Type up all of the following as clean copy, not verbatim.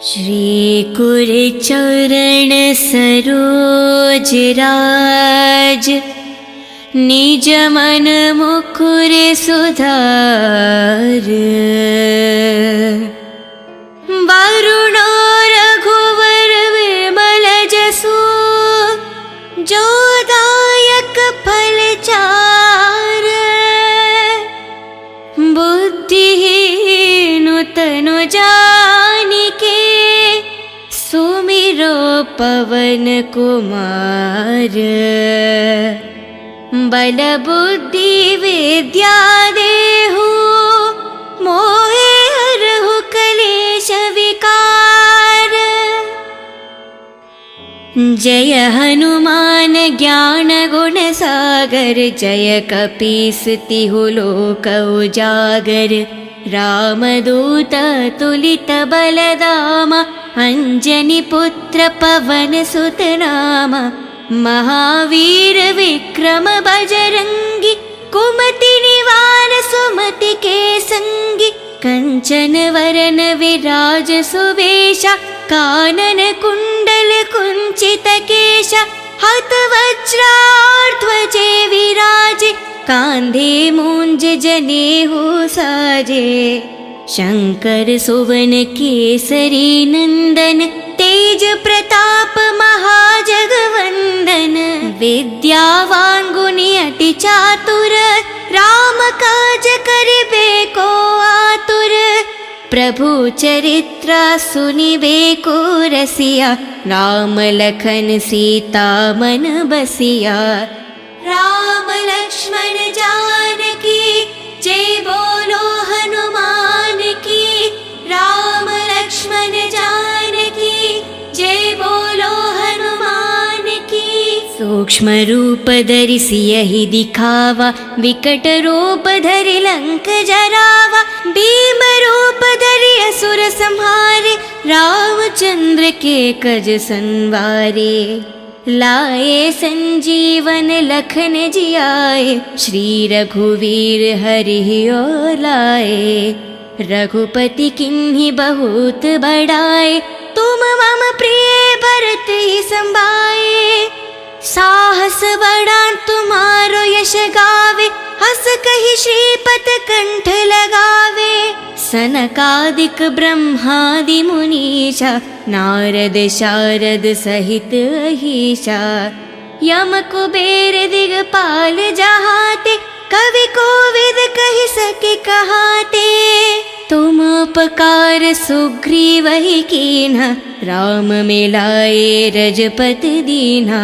श्री कुरचरण सरोज राज, निज मन मुकुर सुधार। वरुणो रघुवर विमल जसु, जो दायक फल चार। बुद्धिहीन तनु जानिके, सुमिरो पवन कुमार। बल बुद्धि विद्या देहु, मोहे हरहु कलेश विकार। जय हनुमान ज्ञान गुण सागर, जय कपीस तिहु लोक उजागर। रामदूत तुलित बलधामा, अंजनी पुत्र पवन सुत नामा। महावीर विक्रम बजरंगी, कुमति निवार सुमति के संगी। कंचन वरन विराज सुवेशा, कानन कुंडल कुंचित केशा। हत वज्राध्वजे विराजे, कांधे मूंज जनेऊ साजे। शंकर सुवन केसरी नंदन, तेज प्रताप महाजगवंदन। विद्यावान गुणी अति चातुर, राम काज करिबे को आतुर। प्रभु चरित्र सुनिबे को रसिया, राम लखन सीता मन बसिया। राम लक्ष्मण जानकी, जय बोलो हनुमान की। राम लक्ष्मण जानकी, जय बोलो हनुमान की। सूक्ष्म रूप धरि सियहि दिखावा, विकट रूप धरि लंक जरावा। भीम रूप धरि असुर संहारे, रामचंद्र के कज संवारे। लाए संजीवन लखन जियाए, श्री रघुवीर हरि और लाए। रघुपति किन्हि बहुत बड़ाए, तुम मम प्रिय भरत ही संभाए। साहस बड़ा तुम्हारो यश गावे, हस कहि श्रीपत कंठ लगावे। सनकादिक ब्रह्मादि मुनीषा, नारद शारद सहित अहीशा। यम कुबेर दिगपाल जहाते, कवि कोविद कहि सके कहाते। तुम उपकार सुग्रीव ही कीन्हा, राम मिलाए रजपति दीन्हा।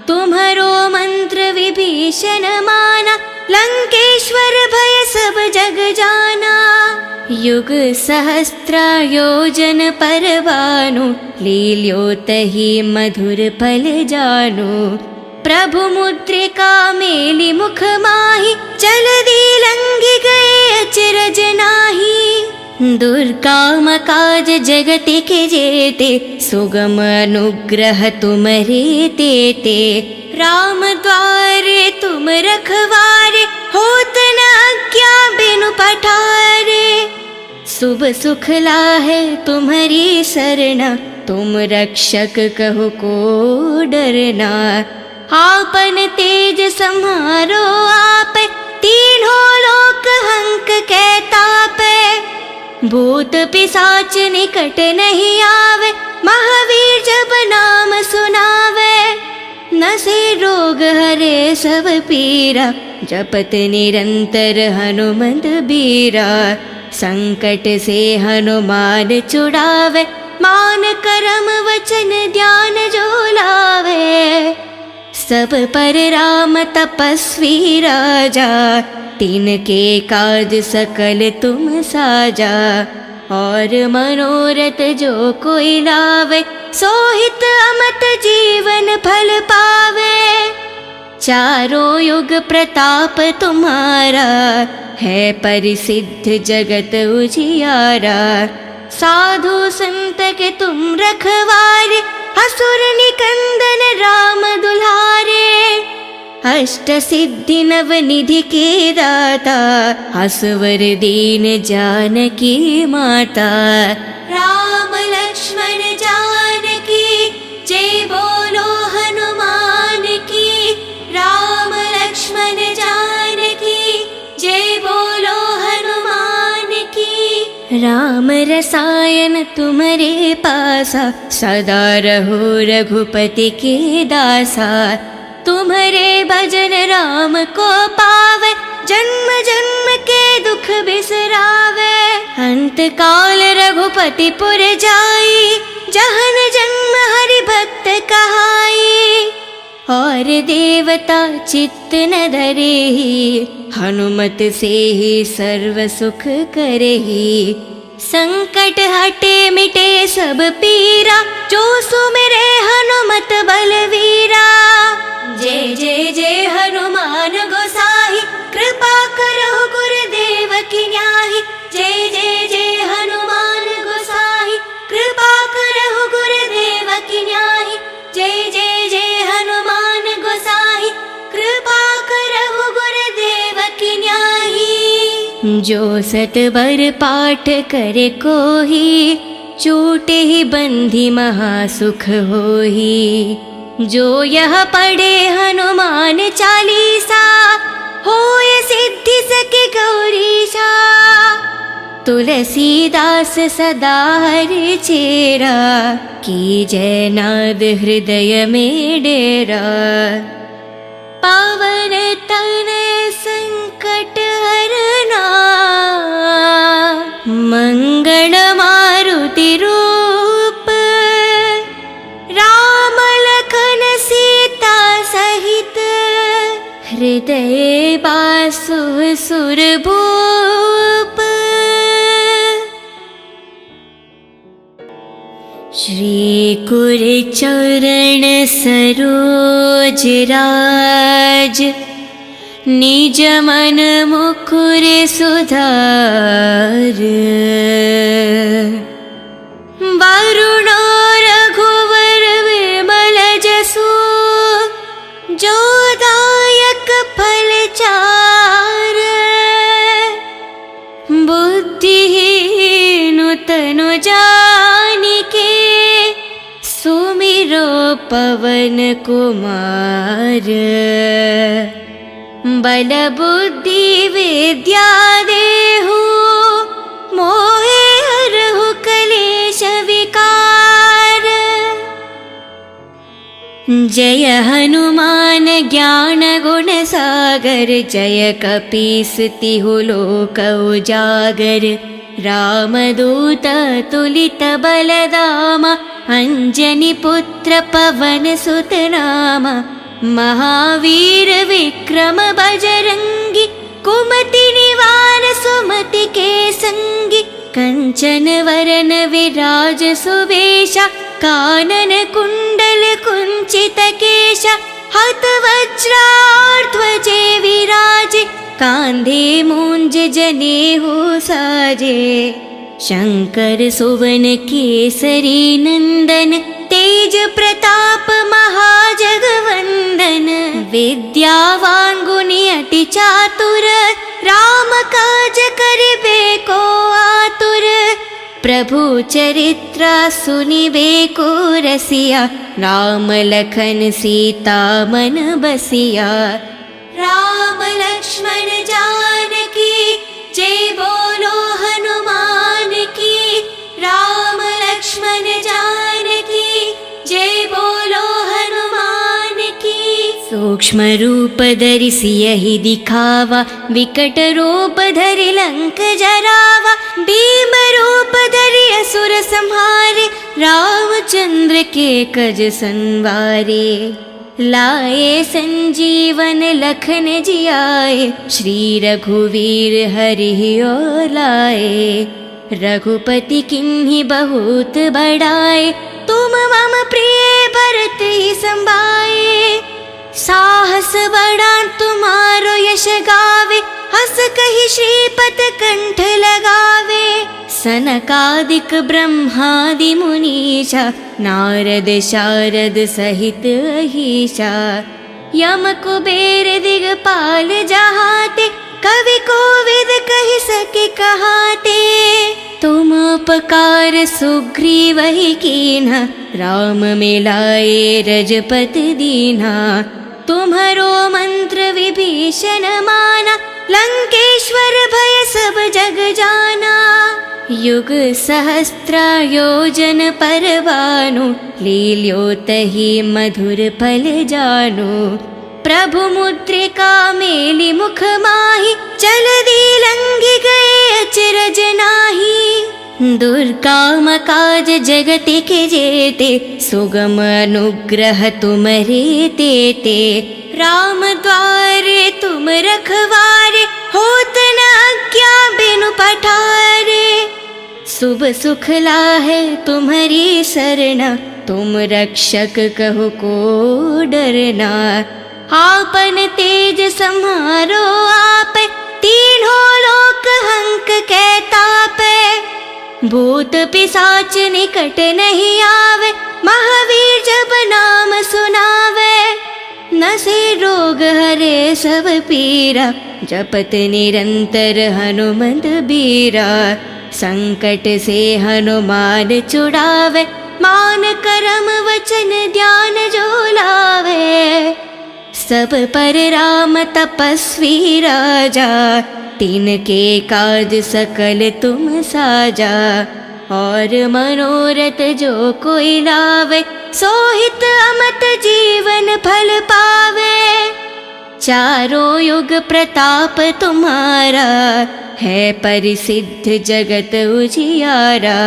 तुम्हरो मंत्र विभीषण माना, लंकेश्वर भय सब जग जाना। युग सहस्त्र योजन पर भानु, लील्योतहि मधुर फल जानु। प्रभु मुद्रिका मेलि मुख माहि, जलधि लंघि गए अचरज नाहि। दुर्गम काज जगति के जेते, सुगम अनुग्रह तुम्हरे तेते। राम द्वारे तुम रखवारे, होत न आज्ञा बिनु पठारे। शुभ सुख लाहे तुम्हारी सरना, तुम रक्षक कहो को डरना। आपन तेज सम्हारो आप, तीनों लोक हंक के तापे। भूत पिशाच निकट नहीं आवे, महावीर जब नाम सुनावे। नसे रोग हरे सब पीरा, जपत निरंतर हनुमंत बीरा। संकट से हनुमान छुड़ावे, मान करम वचन ध्यान जो लावे। सब पर राम तपस्वी राजा, तिनके काज सकल तुम साजा। और मनोरथ जो कोई लावे, सोहित अमत जीवन फल पावे। चारों युग प्रताप तुम्हारा, है परिसिद्ध जगत उजियारा। साधु संत के तुम रखवारे, असुर निकंदन राम दुलारे। अष्ट सिद्धि नव निधि के दाता, असवर दीन जानकी माता। राम लक्ष्मण राम रसायन तुम्हारे पासा, सदा रहो रघुपति के दासा। तुम्हारे भजन राम को पावे, जन्म जन्म के दुख बिसरावे। अंत काल रघुपति पुर जाई, जहन जन्म हरि भक्त कहाई। और देवता चित्त न धरेहि, हनुमत से ही सर्व सुख करेहि। संकट हटे मिटे सब पीरा, जो सुमिरे हनुमत बलवीरा। जय जय जय हनुमान गोसाई, कृपा करो गुरुदेव की न्याही। जय जय जय हनुमान गोसाई, कृपा करो गुरुदेव की न्याही। जय जय जय हनुमान गोसाई, कृपा करो गुरुदेव की न्याही। जो सतबर पाठ करे कोही, चोटे ही बंधी महासुख होही। जो यह पढ़े हनुमान चालीसा, होय सिद्धि सके गौरीशा। तुलसीदास सदा हरि चेरा, की जय नाद हृदय में डेरा। पावन तनय संकट हरना, मंगल मारुति रूप। राम लखन सीता सहित, हृदय बासु सुरभूप। श्री कुरचरण सरोज राज, निज मन मुकुर सुधार। वरुण रघुवर विमल जसु, जो दायक फल चार। बुद्धिहीन तनु जानिके, सुमिरो पवन कुमार। बल बुद्धि विद्या देहु, मोहे हरहु कलेश विकार। जय हनुमान ज्ञान गुण सागर, जय कपीस तिहु लोक उजागर। रामदूत तुलित बलदामा, अंजनी पुत्र पवन सुत नामा। महावीर विक्रम बजरंगी, कुमति निवार सुमति के संगी। कंचन वरन विराज सुवेशा, कानन कुंडल कुंचित केशा। हत वज्राध्वजे विराजे, कांधे मूंज जनेऊ साजे। शंकर सुवन केसरी नंदन, तेज प्रताप महाजगवंदन। विद्यावान गुणी अति चातुर, राम काज करिबे को आतुर। प्रभु चरित्र सुनिबे को रसिया, राम लखन सीता मन बसिया। राम लक्ष्मण जानकी, जय बोलो हनुमान की। राम लक्ष्मण जानकी, जय बोलो हनुमान की। सूक्ष्म रूप धरि सियहि दिखावा, विकट रूप धरि लंक जरावा। भीम रूप धरि असुर संहारे, रामचंद्र के कज संवारे। लाए संजीवन लखन जियाए, श्री रघुवीर हरि और लाए। रघुपति किन्हीं बहुत बड़ाए, तुम मम प्रिय भरत ही संभाए। साहस बड़ा तुम्हारो यश गावे, हस कहि श्रीपत कंठ लगावे। सनकादिक ब्रह्मादि मुनीषा, नारद शारद सहित अहीशा। यम कुबेर दिगपाल जहाते, कवि कोविद कहि सके कहाते। तुम उपकार सुग्रीव ही कीन्हा, राम मिलाए रजपति दीन्हा। तुम्हारो मंत्र विभीषण माना, लंकेश्वर भय सब जग जाना। युग सहस्त्र योजन परवानु, लील्योतहि मधुर फल जानु। प्रभु मुद्रिका मेली मुख माही, जलधि लंघि गए अचरज नाही। दुर्गम काज जगति के जेते, सुगम अनुग्रह तुमरे तेते। राम द्वारे तुम रखवारे, होत न आज्ञा बिनु पठारे। शुभ सुख लाहे तुम्हारी सरना, तुम रक्षक कहो को डरना। आपन तेज सम्हारो आप, तीनों लोक हंक कै तापै। भूत पिशाच निकट नहीं आवे, महावीर जब नाम सुनावे। नसे रोग हरे सब पीरा, जपत निरंतर हनुमंत बीरा। संकट से हनुमान छुड़ावे, मान करम वचन ध्यान जो लावे। सब पर राम तपस्वी राजा, तिनके काज सकल तुम साजा। और मनोरथ जो कोई लावे, सोहित अमत जीवन फल पावे। चारों युग प्रताप तुम्हारा, है परिसिद्ध जगत उजियारा।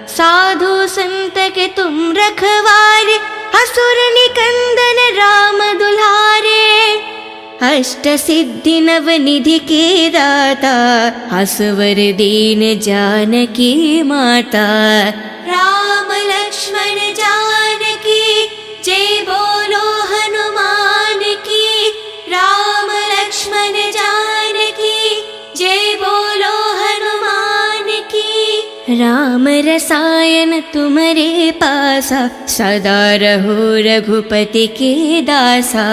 साधु संत के तुम रखवारे, असुर निकंदन राम दुल्हारे। अष्ट सिद्धि नव निधि के दाता, असवर दीन जानकी माता। राम लक्ष्मण जानकी, जय बोलो हनुमान की। राम लक्ष्मण जानकी, जय बोलो हनुमान की। राम रसायन तुम्हारे पासा, सदा रहो रघुपति के दासा।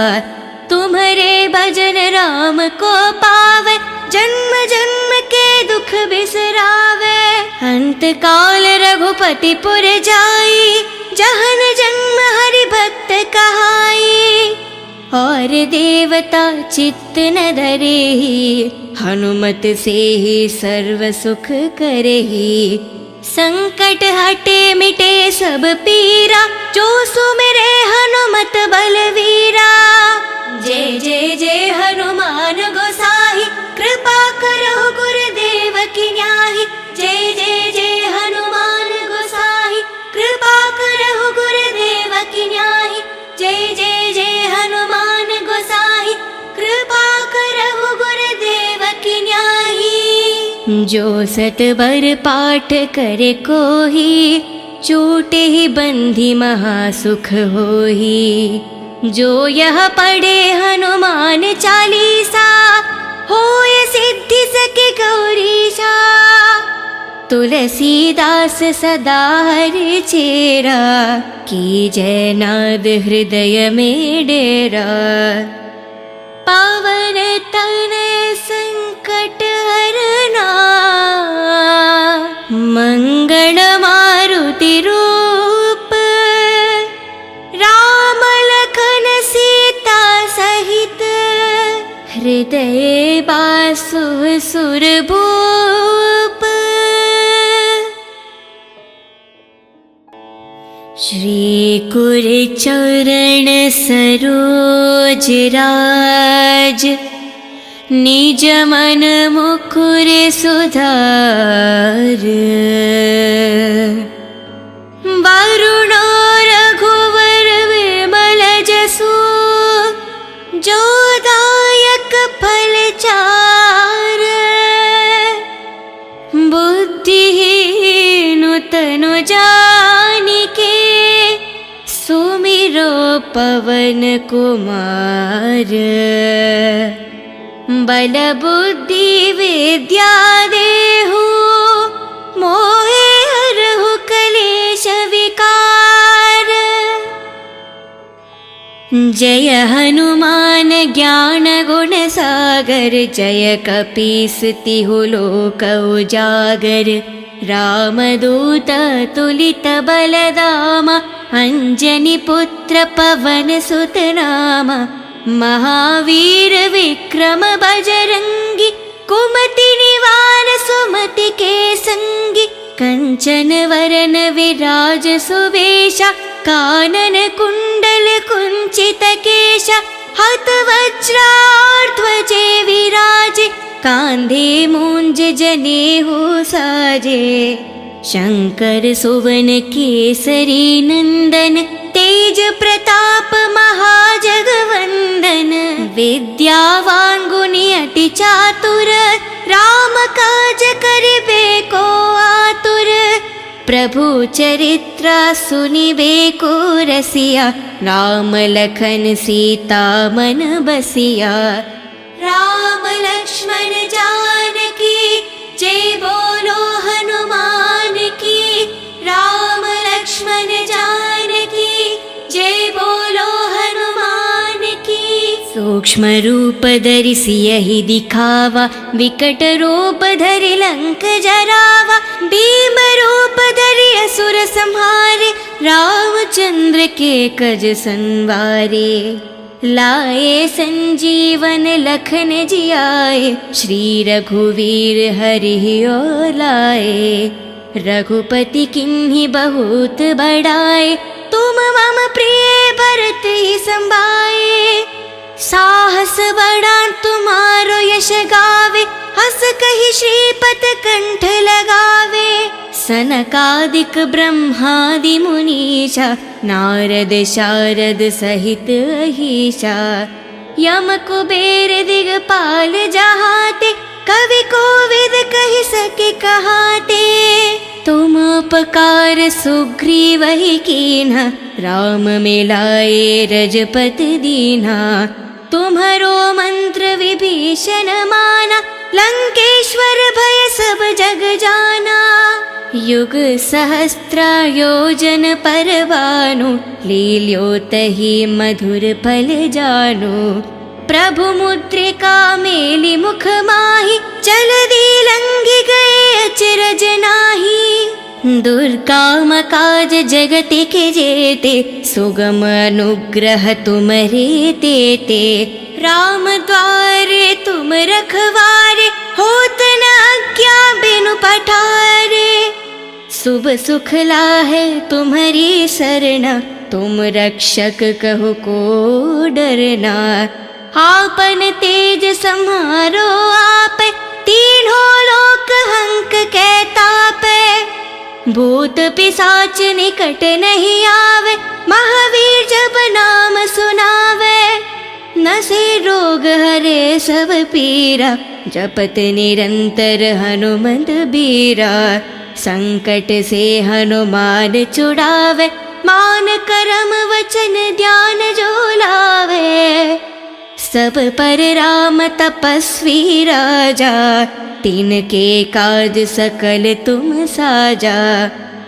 तुम्हारे भजन राम को पावे, जन्म जन्म के दुख बिसरावे। अंत काल रघुपति पुर जाई, जहन जन्म हरि भक्त कहाई। और देवता चित्त न धरेहि, हनुमत से ही सर्व सुख करेहि। संकट हटे मिटे सब पीरा, जो सुमिरे हनुमत बलवीरा। जय जय जय हनुमान गोसाई, कृपा करो गुरुदेव की न्याही। जय जय जय हनुमान गोसाई, कृपा करो गुरुदेव की न्याही। जय जय जय हनुमान गोसाई, कृपा करो गुरुदेव की न्याही। जो सत बर पाठ करे कोही, छूटे ही बंधी महासुख होही। जो यह पढ़े हनुमान चालीसा, होय सिद्धि सके गौरीशा। तुलसीदास सदा हरि चेरा, की जय नाद हृदय में डेरा। पावन तनय संकट हरना, मंगल मारुति रूप। राम लखन सीता सहित, हृदय बासु सुरभूप। श्री गुर चरण सरोज राज, निज मन मुकुर सुधार। वरुण रघुवर विमल जसु, जो दायक फल चार। बुद्धिहीन तनु जानिके, सुमिरो पवन कुमार। बल बुद्धि विद्या देहु, मोहे हरहु कलेश विकार। जय हनुमान ज्ञान गुण सागर, जय कपीस तिहु लोक उजागर। रामदूत तुलित बलदामा, अंजनी पुत्र पवन सुत नामा। महावीर विक्रम बजरंगी, कुमति ग्रीवान सुमति के संगी, कंचन वरन विराज सुवेशा, कानन कुंडल कुंचित केशा, हत वज्रार्ध्वजे विराजे, कांधे मूंज जनेऊ साजे। शंकर सुवन केसरी नंदन, तेज प्रताप महाजगवंदन, विद्यावान गुणी अति चातुर, राम काज करिबे को आतुर। प्रभु चरित्र सुनिबे को रसिया, राम लखन सीता मन बसिया। राम लक्ष्मण जानकी जय बोलो हनुमान की, राम लक्ष्मण जानकी जय बोलो हनुमान की। सूक्ष्म रूप धरि सियहि दिखावा, विकट रूप धरि लंक जरावा, भीम रूप धरि असुर संहारे, रामचंद्र के कज संवारे। लाए संजीवन लखन जियाए, श्री रघुवीर हरि और लाए। रघुपति किन्हीं बहुत बड़ाए, तुम मम प्रिय भरत ही संभाए। साहस बड़ा तुम्हारो यश गावे, हस कहि श्रीपत कंठ लगावे। सनकादिक ब्रह्मादि मुनीषा, नारद शारद सहित अहीशा। यम कुबेर दिगपाल जहाते, कवि कोविद कहि सके कहाते। तुम उपकार सुग्रीव ही कीन्हा, राम मिलाए रजपति दीन्हा। तुम्हरो मंत्र विभीषण माना, लंकेश्वर भय सब जग जाना। युग सहस्त्र योजन पर भानु, लील्योतहि मधुर फल जानु। प्रभु मुद्रिका मेलि मुख माहि, जलधि लंघि गए अचरज नाहि। दुर्गम काज जगति के जेते, सुगम अनुग्रह तुम्हरे तेते। राम द्वारे तुम रखवारे, होत न आज्ञा बिनु पठारे। शुभ सुख लाहे तुम्हारी सरना, तुम रक्षक कहो को डरना। आपन तेज सम्हारो आप, तीनों लोक हंक कै तापै। भूत पिशाच निकट नहीं आवे, महावीर जब नाम सुनावे। नसे रोग हरे सब पीरा, जपत निरंतर हनुमत बीरा। संकट से हनुमान छुड़ावे, मान करम वचन ध्यान जो लावे। सब पर राम तपस्वी राजा, तिनके काज सकल तुम साजा।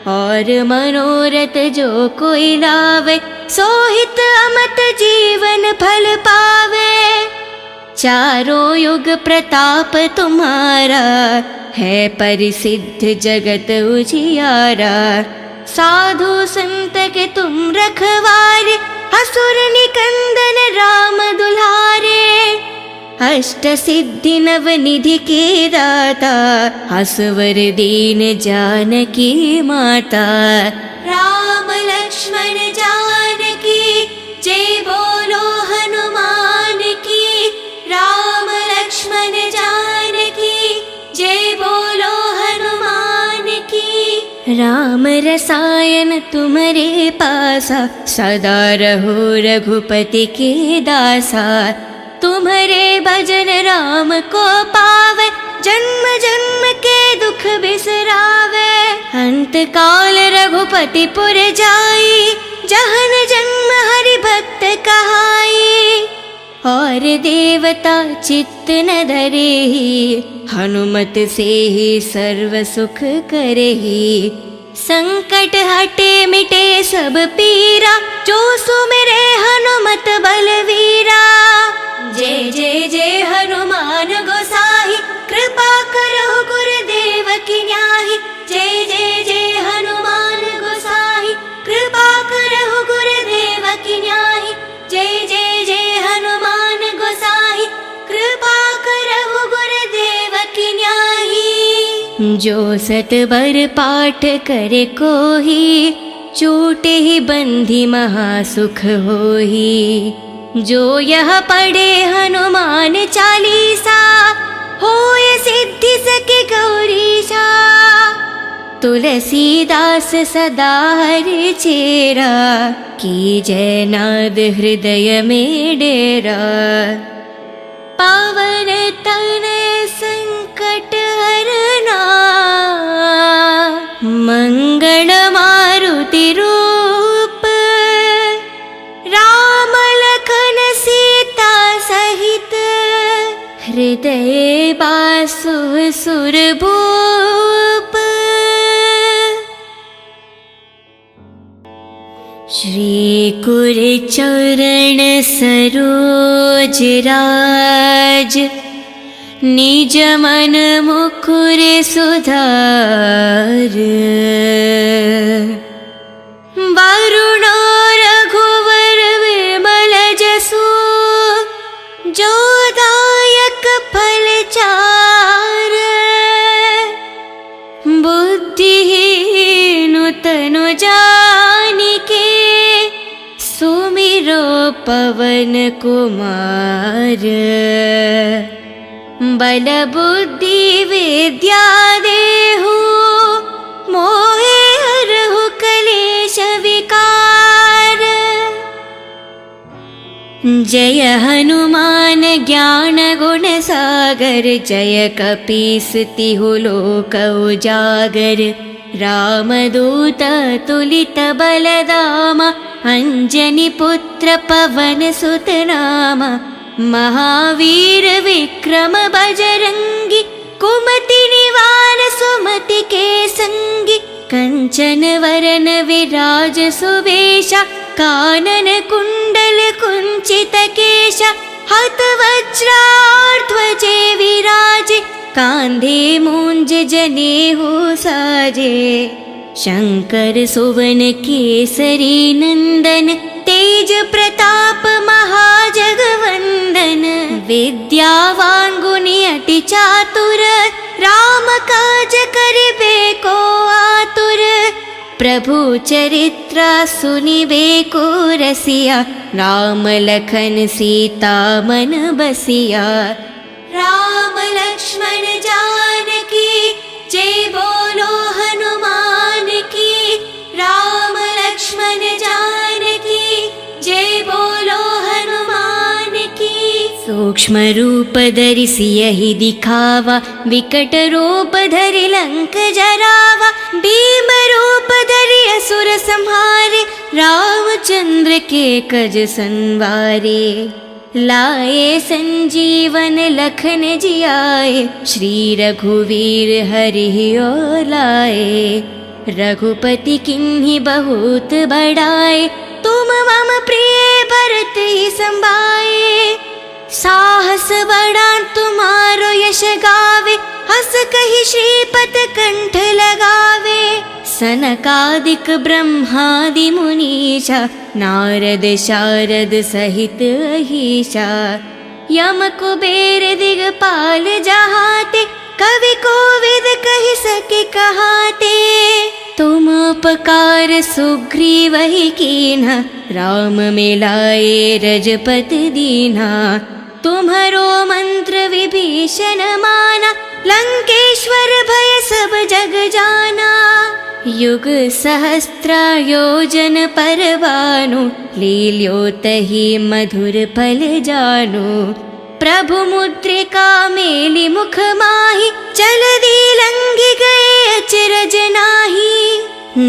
और मनोरथ जो कोई लावे, सोहित अमत जीवन फल पावे। चारों युग प्रताप तुम्हारा, है परिसिद्ध जगत उजियारा। साधु संत के तुम रखवारे, असुर निकंदन राम दुल्हारे। अष्ट सिद्धि नव निधि के दाता, असवर दीन जानकी माता। राम लक्ष्मण जानकी जय बोलो हनुमान की, राम लक्ष्मण जानकी जय बोलो हनुमान की। राम रसायन तुम्हारे पासा, सदा रहो रघुपति के दासा। तुम्हारे भजन राम को पावे, जन्म जन्म के दुख बिसरावे। अंत काल रघुपति पुर जाई, जहन जन्म हरि भक्त कहाई। और देवता चित्त न धरेहि, हनुमत से ही सर्व सुख करेहि। संकट हटे मिटे सब पीरा, जो सुमिरे हनुमत बलवीरा। जय जय जय हनुमान गोसाई, कृपा करो गुरुदेव की न्याही। जय जय जय हनुमान गोसाई, कृपा करो गुरुदेव की न्याही। जय जय जय हनुमान गोसाई, कृपा करो गुरुदेव की न्याही। जो सतबर पाठ करे कोही, चोटे ही बंधी महासुख होही। जो यह पढ़े हनुमान चालीसा, होय सिद्धि सके गौरीशा। तुलसीदास सदा हरि चेरा, कीजय नाद हृदय में डेरा। पावन तनय संकट हरना, मंगल मारुति रूप। राम लखन सीता सहित, हृदय बासु सुरभूप। श्री कुर चरण सरोज राज, निज मन मुकुर सुधार। वरुण रघुवर विमल जसु, जो दायक फल चार। बुद्धिहीन तनु जानिके, सुमिरो पवन कुमार। बल बुद्धि विद्या देहु, मोहे हरहु कलेश विकार। जय हनुमान ज्ञान गुण सागर, जय कपीस तिहु लोक उजागर। रामदूत तुलित बलदामा, अंजनी पुत्र पवन सुत नामा। महावीर विक्रम बजरंगी, कुमति निवार सुमति के संगी। कंचन वरन विराज सुवेशा, कानन कुंडल कुंचित केशा। हत वज्राध्वजे विराजे, कांधे मूंज जनेऊ साजे। शंकर सुवन केसरी नंदन, तेज प्रताप महाजगवंदन। विद्यावान गुणी अति चातुर, राम काज करिबे को आतुर। प्रभु चरित्र सुनिबे को रसिया, राम लखन सीता मन बसिया। राम लक्ष्मण जानकी, जय बोलो हनुमान की। राम लक्ष्मण जानकी, जय बोलो हनुमान की। सूक्ष्म रूप धरि सियहि दिखावा, विकट रूप धरि लंक जरावा। भीम रूप धरि असुर संहारे, रामचंद्र के कज संवारे। लाए संजीवन लखन जियाए, श्री रघुवीर हरि और लाए। रघुपति किन्हीं बहुत बड़ाए, तुम मम प्रिय भरत ही संभाए। साहस बड़ा तुम्हारो यश गावे, हस कहि श्रीपत कंठ लगावे। सनकादिक ब्रह्मादि मुनीषा, नारद शारद सहित अहीशा। यम कुबेर दिगपाल जहाते, कवि कोविद कहि सके कहाते। तुम उपकार सुग्रीव ही कीन्हा, राम मिलाए रजपति दीन्हा। तुम्हारो मंत्र विभीषण माना, लंकेश्वर भय सब जग जाना। युग सहस्त्र योजन पर भानु, लील्योतहि मधुर फल जानु। प्रभु मुद्रिका मेलि मुख माहि, जलधि लंघि गए अचरज नाही।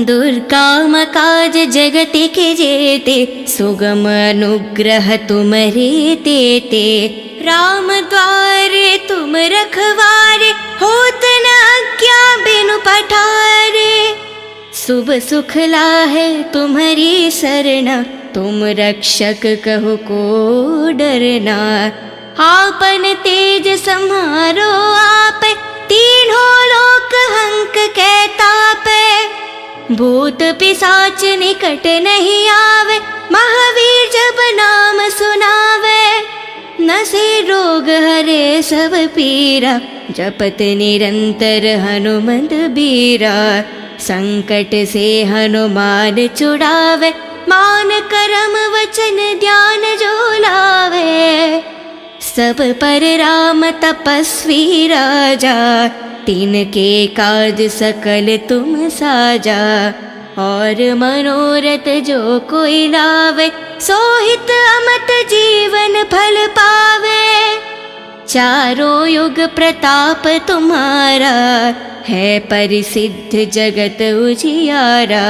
दुर्गम काज जगति के जेते, सुगम अनुग्रह तुम्हारे तेते। राम द्वारे तुम रखवारे, होत न आज्ञा बिनु पठारे। शुभ सुख लाहे तुम्हारी सरना, तुम रक्षक कहो को डरना। आपन तेज सम्हारो आप, तीनों लोक हंक कै तापै। भूत पिशाच निकट नहीं आवे, महावीर जब नाम सुनावे। नसे रोग हरे सब पीरा, जपत निरंतर हनुमत बीरा। संकट से हनुमान छुड़ावे, मान करम वचन ध्यान जो लावे। सब पर राम तपस्वी राजा, तिनके काज सकल तुम साजा। और मनोरथ जो कोई लावे, सोहित अमत जीवन फल पावे। चारों युग प्रताप तुम्हारा, है परिसिद्ध जगत उजियारा।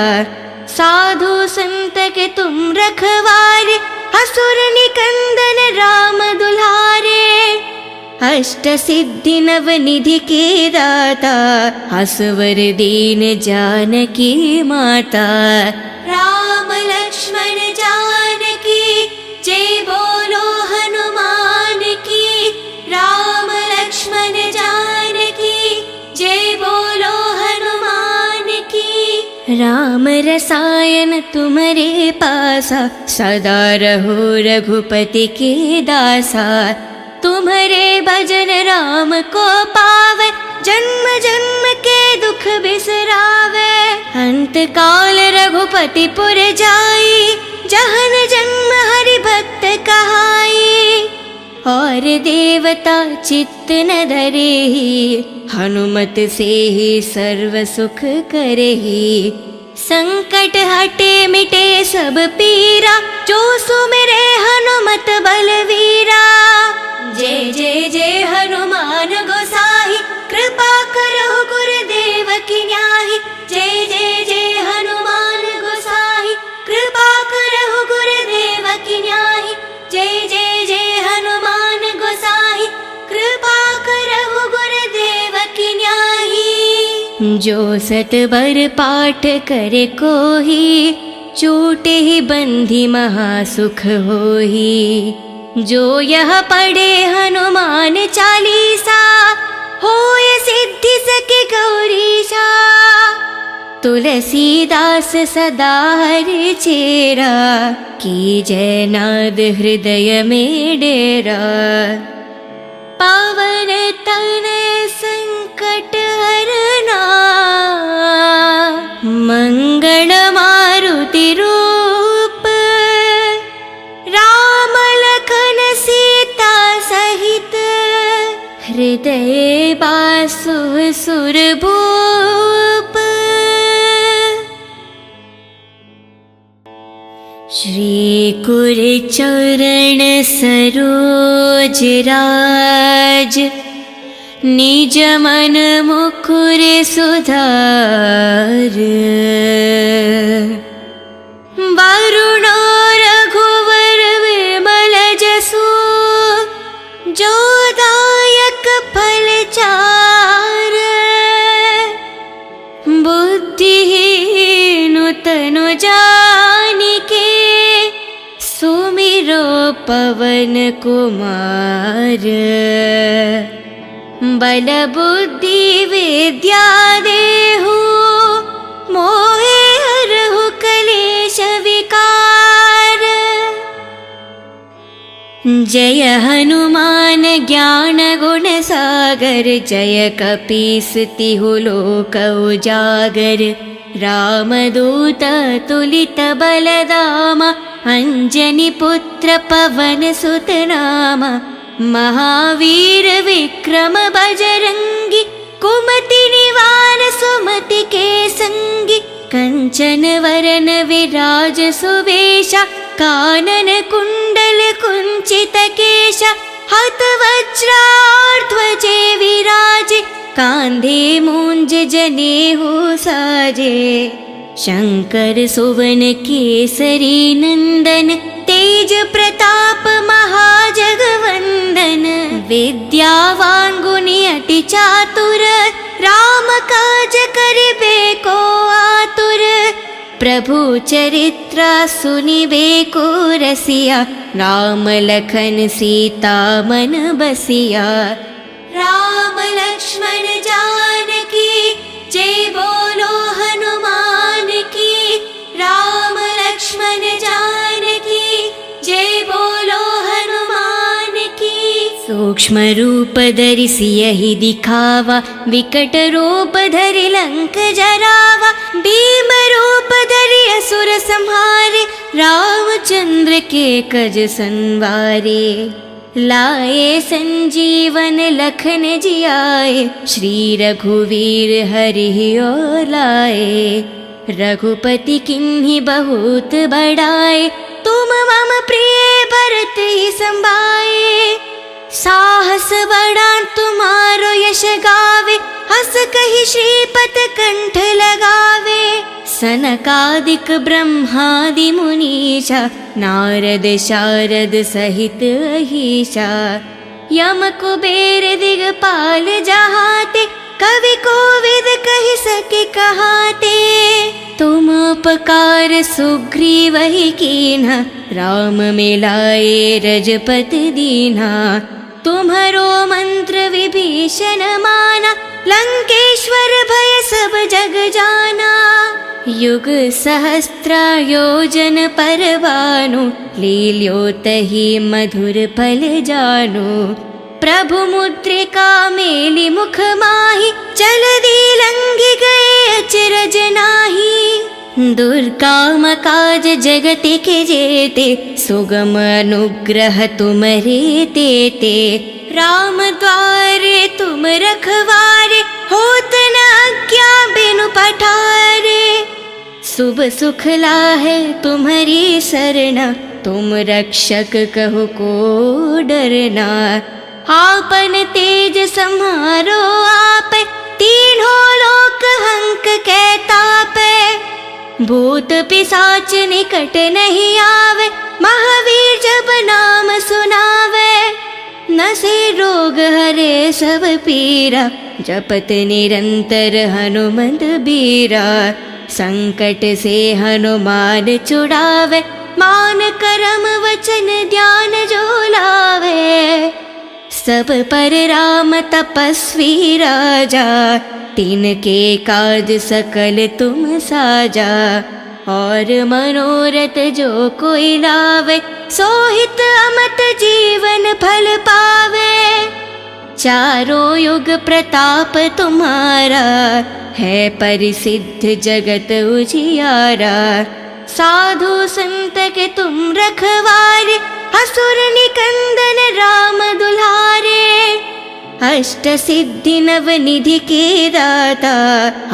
साधु संत के तुम रखवारे, असुर निकंदन राम दुलारे। अष्ट सिद्धि नव निधि के दाता, असवर दीन जानकी माता। राम लक्ष्मण जानकी जय बोलो हनुमान की। राम लक्ष्मण जानकी जय बोलो हनुमान की। राम रसायन तुम्हारे पासा, सदा रहो रघुपति के दासा। तुम्हारे भजन राम को पावे, जन्म जन्म के दुख बिसरावे। अंत काल रघुपति पुर जाई, जहन जन्म हरि भक्त कहाई। और देवता चित्त न धरेहि, हनुमत से ही सर्व सुख करेहि। संकट हटे मिटे सब पीरा, जो सुमिरे हनुमत बलवीरा। जय जय जय हनुमान गोसाई, कृपा करहु गुरुदेव की न्याही। जय जय जय हनुमान गोसाई, कृपा करहु गुरुदेव की न्याही। जय जय जय हनुमान गोसाई, कृपा करहु गुरुदेव की न्याही। जो सत बर पाठ करे कोही, छूटे ही बंधी महासुख होही। जो यह पढ़े हनुमान चालीसा, होय सिद्धि सके गौरीशा। तुलसीदास सदा हरि चेरा, की जय नाद हृदय में डेरा। पावन तनय संकट हरना, मंगल मारुति रूप। राम लखन सीता सहित, हृदय बासु सुरभूप। श्री गुरुचरण सरोज राज, निज मन मुकुर सुधार। वरुण रघुवर विमल जसु, जो दायक फल चार। बुद्धिहीन तनु जानिके, सुमिरो पवन कुमार। बल बुद्धि विद्या देहु, मोहे हरहु कलेश विकार। जय हनुमान ज्ञान गुण सागर, जय कपीस तिहु लोक उजागर। रामदूत तुलित बलदामा, अंजनी पुत्र पवन सुत नामा। महावीर विक्रम बजरंगी, कुमति निवार सुमति के संगी। कंचन वरन विराज सुवेशा, कानन कुंडल कुंचित केशा। हत वज्राध्वजे विराजे, कांधे मूंज जनेऊ साजे। शंकर सुवन केसरी नंदन, तेज प्रताप महाजगवंदन। विद्यावान गुणी अति चातुर, राम काज करिबे को आतुर। प्रभु चरित्र सुनिबे को रसिया, राम लखन सीता मन बसिया। राम लक्ष्मण जानकी जय बोलो हनुमान की। राम लक्ष्मण जानकी जय बोलो हनुमान की। सूक्ष्म रूप धरि सियहि दिखावा, विकट रूप धरि लंक जरावा, भीम रूप धरि असुर संहारे, रामचंद्र के कज संवारे। लाए संजीवन लखन जियाए, श्री रघुवीर हरि और लाए। रघुपति किन्हि बहुत बड़ाए, तुम मम प्रिय भरत ही संभाए। साहस बड़ा तुम्हारो यश गावे, हस कहि श्रीपत कंठ लगावे। सनकादिक ब्रह्मादि मुनीषा, नारद शारद सहित अहीशा। यम कुबेर दिगपाल जहाते, कवि कोविद कहि सके कहाते। तुम उपकार सुग्रीव ही कीन्हा, राम मिलाए रजपति दीन्हा। तुम्हरो मंत्र विभीषण माना, लंकेश्वर भय सब जग जाना। युग सहस्त्र योजन पर भानु, लील्यो तहि मधुर फल जानु। प्रभु मुद्रिका मेलि मुख माहि, जलधि लंघि गए अचरज नाही। दुर्गम काज जगति के जेते, सुगम अनुग्रह तुम्हरे तेते। राम द्वारे तुम रखवारे, होत न आज्ञा बिनु पठारे। शुभ सुख लाहे तुम्हारी सरना, तुम रक्षक कहो को डरना। आपन तेज सम्हारो आप, तीनों लोक हंक के तापे। भूत पिशाच निकट नहीं आवे, महावीर जब नाम सुनावे। नसे रोग हरे सब पीरा, जपत निरंतर हनुमंत बीरा। संकट से हनुमान छुड़ावे, मान करम वचन ध्यान जो लावे। सब पर राम तपस्वी राजा, तिनके काज सकल तुम साजा। और मनोरथ जो कोई लावे, सोहित अमत जीवन फल पावे। चारों युग प्रताप तुम्हारा, है परिसिद्ध जगत उजियारा। साधु संत के तुम रखवारे, असुर निकंदन राम दुल्हारे। अष्ट सिद्धि नव निधि के दाता,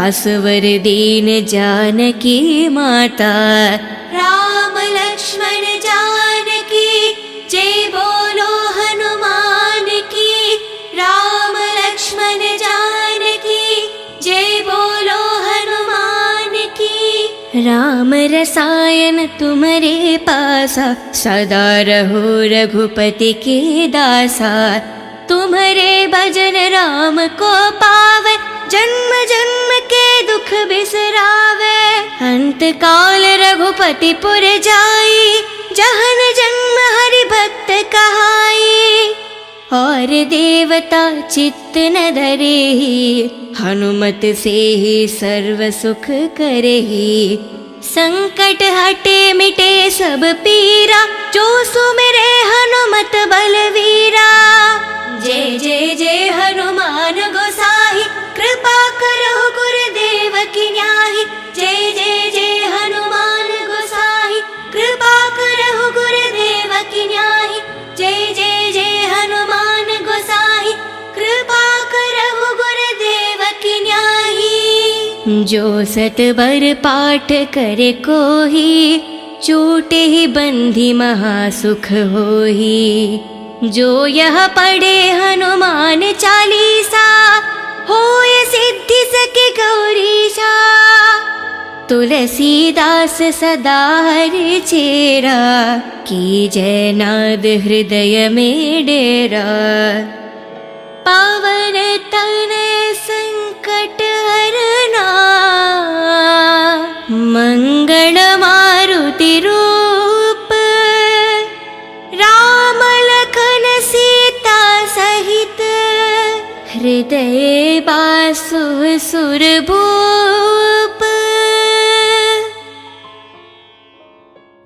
असवर दीन जानकी माता। राम लक्ष्मण जानकी, जय बोलो हनुमान की। राम लक्ष्मण जानकी, जय बोलो हनुमान की। राम रसायन तुम्हारे पासा, सदा रहो रघुपति के दासा। तुम्हारे भजन राम को पावे, जन्म जन्म के दुख बिसरावे। अंत काल रघुपति पुर जाई, जहन जन्म हरि भक्त कहाई। और देवता चित्त न धरेहि, हनुमत से ही सर्व सुख करेहि। संकट हटे मिटे सब पीरा, जो सुमिरे हनुमत बलवीरा। जय जय जय हनुमान गोसाई, कृपा करो गुरुदेव की न्याही। जय जय जय हनुमान गोसाई, कृपा करो गुरुदेव की न्याही। जय जय जय हनुमान गोसाई, कृपा करो गुरुदेव की न्याही। जो सतबर पाठ करे कोही, छूटे ही बंधी महासुख होही। जो यह पढ़े हनुमान चालीसा, होय सिद्धि सके गौरीशा। तुलसीदास सदा हरि चेरा, की जय नाद हृदय में डेरा। पावन तनय संकट हरना, मंगल मारुति रूप। राम लखन सीता सहित, हृदय बासु सुर भूप।